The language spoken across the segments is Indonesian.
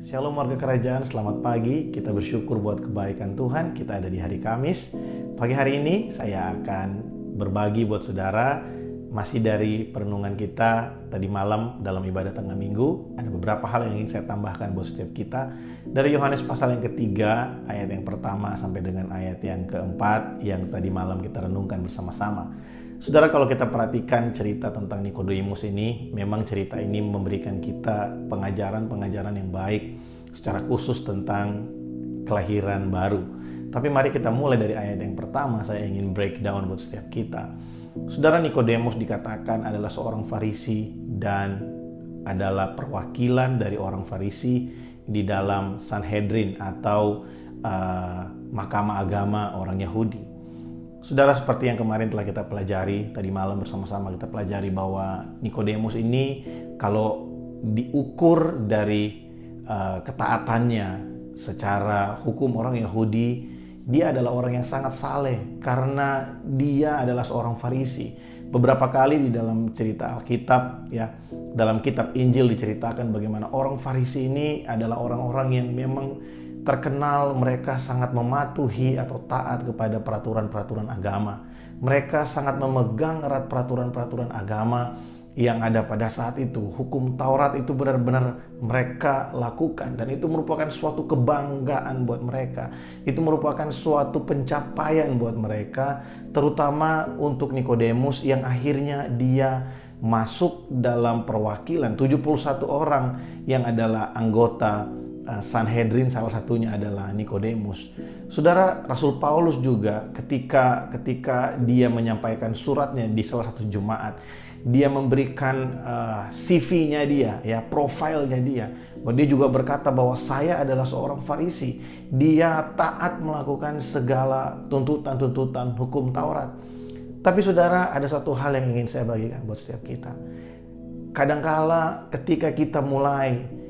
Shalom warga kerajaan, selamat pagi. Kita bersyukur buat kebaikan Tuhan. Kita ada di hari Kamis. Pagi hari ini saya akan berbagi buat saudara masih dari perenungan kita tadi malam dalam ibadah tengah minggu. Ada beberapa hal yang ingin saya tambahkan buat setiap kita. Dari Yohanes pasal yang ketiga, ayat yang pertama sampai dengan ayat yang keempat yang tadi malam kita renungkan bersama-sama. Saudara, kalau kita perhatikan cerita tentang Nikodemus ini, memang cerita ini memberikan kita pengajaran-pengajaran yang baik secara khusus tentang kelahiran baru. Tapi mari kita mulai dari ayat yang pertama. Saya ingin breakdown buat setiap kita. Saudara, Nikodemus dikatakan adalah seorang Farisi dan adalah perwakilan dari orang Farisi di dalam Sanhedrin atau mahkamah agama orang Yahudi. Saudara, seperti yang kemarin telah kita pelajari, tadi malam bersama-sama kita pelajari bahwa Nikodemus ini kalau diukur dari ketaatannya secara hukum orang Yahudi, dia adalah orang yang sangat saleh karena dia adalah seorang Farisi. Beberapa kali di dalam cerita Alkitab, ya, dalam kitab Injil diceritakan bagaimana orang Farisi ini adalah orang-orang yang memang terkenal mereka sangat mematuhi atau taat kepada peraturan-peraturan agama. Mereka sangat memegang erat peraturan-peraturan agama yang ada pada saat itu. Hukum Taurat itu benar-benar mereka lakukan dan itu merupakan suatu kebanggaan buat mereka. Itu merupakan suatu pencapaian buat mereka, terutama untuk Nikodemus yang akhirnya dia masuk dalam perwakilan 71 orang yang adalah anggota Sanhedrin, salah satunya adalah Nikodemus. Saudara, Rasul Paulus juga ketika dia menyampaikan suratnya di salah satu jemaat, dia memberikan CV-nya dia, ya, profilnya dia. Dia juga berkata bahwa saya adalah seorang Farisi. Dia taat melakukan segala tuntutan-tuntutan hukum Taurat. Tapi saudara, ada satu hal yang ingin saya bagikan buat setiap kita. Kadangkala ketika kita mulai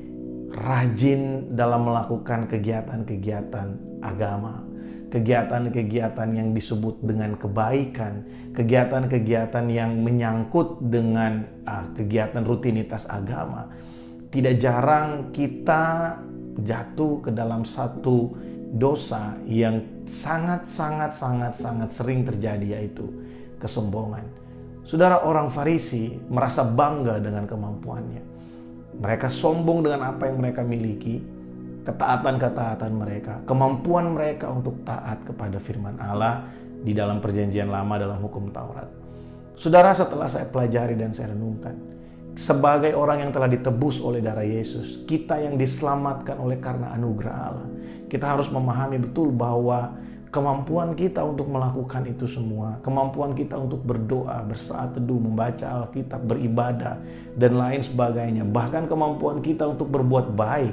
rajin dalam melakukan kegiatan-kegiatan agama, kegiatan-kegiatan yang disebut dengan kebaikan, kegiatan-kegiatan yang menyangkut dengan kegiatan rutinitas agama, tidak jarang kita jatuh ke dalam satu dosa yang sangat sering terjadi, yaitu kesombongan. Saudara, orang Farisi merasa bangga dengan kemampuannya. Mereka sombong dengan apa yang mereka miliki, ketaatan-ketaatan mereka, kemampuan mereka untuk taat kepada firman Allah di dalam perjanjian lama dalam hukum Taurat. Saudara, setelah saya pelajari dan saya renungkan, sebagai orang yang telah ditebus oleh darah Yesus, kita yang diselamatkan oleh karena anugerah Allah, kita harus memahami betul bahwa kemampuan kita untuk melakukan itu semua, kemampuan kita untuk berdoa, bersaat teduh, membaca Alkitab, beribadah, dan lain sebagainya, bahkan kemampuan kita untuk berbuat baik,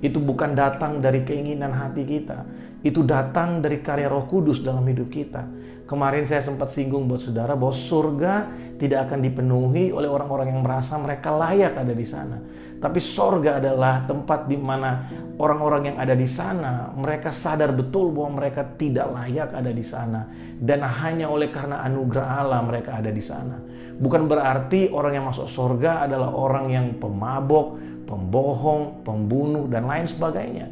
itu bukan datang dari keinginan hati kita, itu datang dari karya Roh Kudus dalam hidup kita. Kemarin saya sempat singgung buat saudara bahwa surga tidak akan dipenuhi oleh orang-orang yang merasa mereka layak ada di sana. Tapi surga adalah tempat di mana orang-orang yang ada di sana, mereka sadar betul bahwa mereka tidak layak ada di sana. Dan hanya oleh karena anugerah Allah mereka ada di sana. Bukan berarti orang yang masuk surga adalah orang yang pemabok, pembohong, pembunuh, dan lain sebagainya.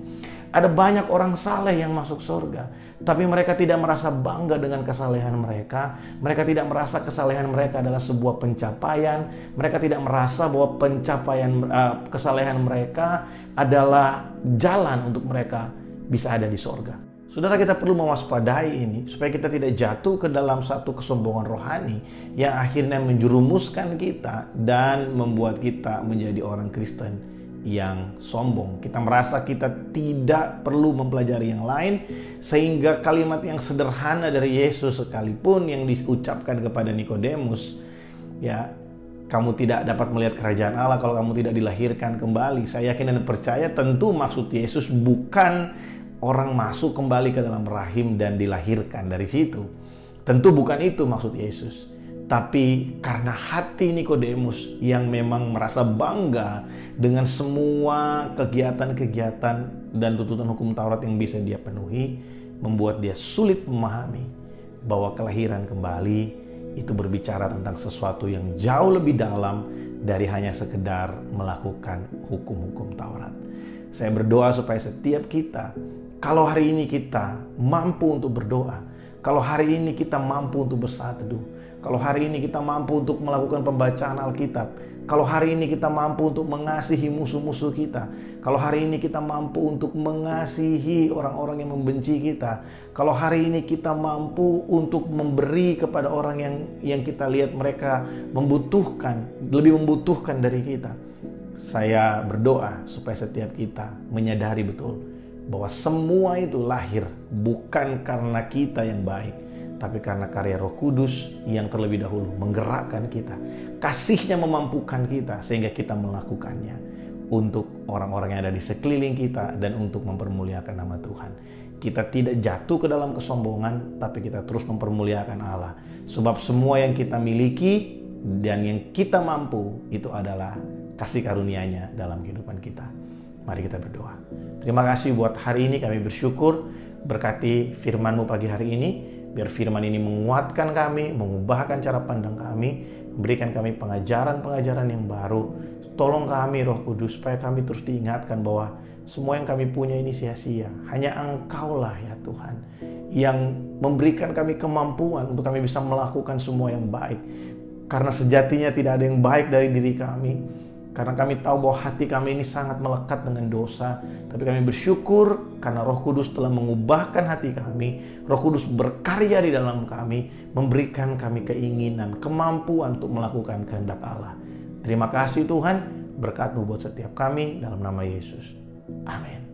Ada banyak orang saleh yang masuk surga, tapi mereka tidak merasa bangga dengan kesalehan mereka. Mereka tidak merasa kesalehan mereka adalah sebuah pencapaian. Mereka tidak merasa bahwa kesalehan mereka adalah jalan untuk mereka bisa ada di surga. Saudara, kita perlu mewaspadai ini supaya kita tidak jatuh ke dalam satu kesombongan rohani yang akhirnya menjerumuskan kita dan membuat kita menjadi orang Kristen yang sombong. Kita merasa kita tidak perlu mempelajari yang lain, sehingga kalimat yang sederhana dari Yesus sekalipun yang diucapkan kepada Nikodemus, ya, kamu tidak dapat melihat kerajaan Allah kalau kamu tidak dilahirkan kembali. Saya yakin dan percaya tentu maksud Yesus bukan orang masuk kembali ke dalam rahim dan dilahirkan dari situ. Tentu bukan itu maksud Yesus. Tapi karena hati Nikodemus yang memang merasa bangga dengan semua kegiatan-kegiatan dan tuntutan hukum Taurat yang bisa dia penuhi, membuat dia sulit memahami bahwa kelahiran kembali itu berbicara tentang sesuatu yang jauh lebih dalam dari hanya sekedar melakukan hukum-hukum Taurat. Saya berdoa supaya setiap kita, kalau hari ini kita mampu untuk berdoa, kalau hari ini kita mampu untuk bersaat teduh, kalau hari ini kita mampu untuk melakukan pembacaan Alkitab, kalau hari ini kita mampu untuk mengasihi musuh-musuh kita, kalau hari ini kita mampu untuk mengasihi orang-orang yang membenci kita, kalau hari ini kita mampu untuk memberi kepada orang yang kita lihat mereka membutuhkan, lebih membutuhkan dari kita. Saya berdoa supaya setiap kita menyadari betul bahwa semua itu lahir bukan karena kita yang baik, tapi karena karya Roh Kudus yang terlebih dahulu menggerakkan kita. Kasih-Nya memampukan kita sehingga kita melakukannya untuk orang-orang yang ada di sekeliling kita dan untuk mempermuliakan nama Tuhan. Kita tidak jatuh ke dalam kesombongan, tapi kita terus mempermuliakan Allah. Sebab semua yang kita miliki dan yang kita mampu itu adalah kasih karunia-Nya dalam kehidupan kita. Mari kita berdoa. Terima kasih buat hari ini, kami bersyukur. Berkati firman-Mu pagi hari ini, biar firman ini menguatkan kami, mengubahkan cara pandang kami, memberikan kami pengajaran-pengajaran yang baru. Tolong kami Roh Kudus supaya kami terus diingatkan bahwa semua yang kami punya ini sia-sia. Hanya Engkau-lah ya Tuhan yang memberikan kami kemampuan untuk kami bisa melakukan semua yang baik. Karena sejatinya tidak ada yang baik dari diri kami. Karena kami tahu bahwa hati kami ini sangat melekat dengan dosa. Tapi kami bersyukur karena Roh Kudus telah mengubahkan hati kami. Roh Kudus berkarya di dalam kami, memberikan kami keinginan, kemampuan untuk melakukan kehendak Allah. Terima kasih Tuhan, berkat-Mu buat setiap kami dalam nama Yesus. Amin.